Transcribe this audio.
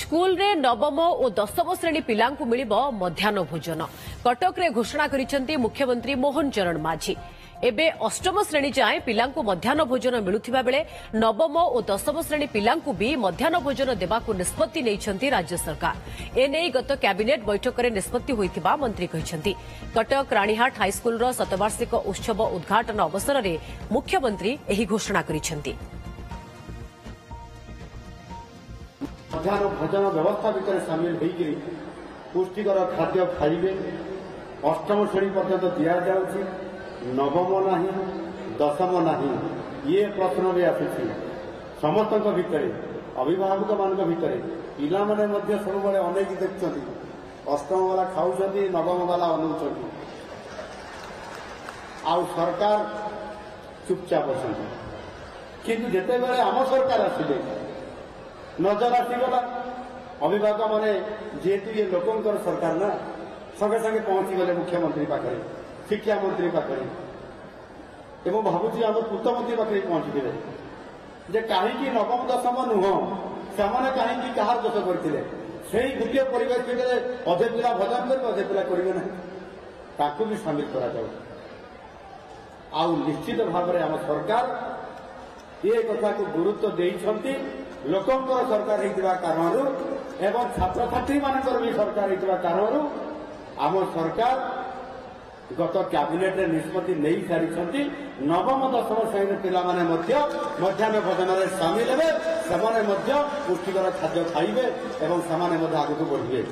School रे नवम और दशम श्रेणी पिलांकु मिलिबो मध्याह्न भोजन। कटक रे घोषणा करिसेंती मुख्यमंत्री मोहन चरण माझी। एबे अष्टम श्रेणी जाए पिलांकु मध्याह्न भोजन मिलुथिबा बेले नवम और दशम श्रेणी पिलांकु भी मध्याह्न भोजन देबाकु निष्पत्ति नेइछंती राज्य सरकार। एने गत कैबिनेट बैठक में निष्पत्ति होइथिबा मंत्री कहिसेंती। कटक रानीहाट हाईस्कूल रो शतवार्षिक उत्सव उद्घाटन अवसर में मुख्यमंत्री एही घोषणा करिसेंती। मध्याह्न भोजन व्यवस्था भितर सामिल होकर पुष्टिकर खाद्य खाइबे। अष्टम श्रेणी पर्यंत दिया जाउछि, नवम नाही, दशम नाही। ये प्रश्न भी आसुछि समस्त भितर अभिभावक मान भितर पिला माने मध्य सब बड़े अनेक देखुछन्ति। अष्टम वाला खाउछन्ति, नवम वाला अनुछन्ति, आउ सरकार चुपचाप अछन्ति। किंतु जेते बेले आम सरकार आसिले नजर आसीगला अभिभावक माने जेहेतु ये लोकंकर सरकार ना संगे संगे पहुंची गले मुख्यमंत्री पाखे, शिक्षा मंत्री पाखे एवं भावुची आम पूर्त मंत्री पाखे पहुंची गले जे कहीं नवम दशम नुह से कहीं कहार दोष करते से गोटे परिवेश भितर अधे पिला भजन करेंगे, अधे पिला करेंगे ना भी सामिल करा। निश्चित भाव में आम सरकार ये कथा को गुरुत्व देइछन्ति। लोकंकर सरकार होइतिबा कारणरू एवं छात्र छात्री मानकर भी सरकार होइतिबा कारणरू आम सरकार गत कैबिनेट रे निष्पत्ति नहीं सारी नवम दशम श्रेणी पिला माने मध्य मध्याह्न भोजन में सामिल हेबे, सेमाने मध्य पुष्टिकर खाद्य खाइबे एवं सेमाने मध्य आगु बढ़िबे।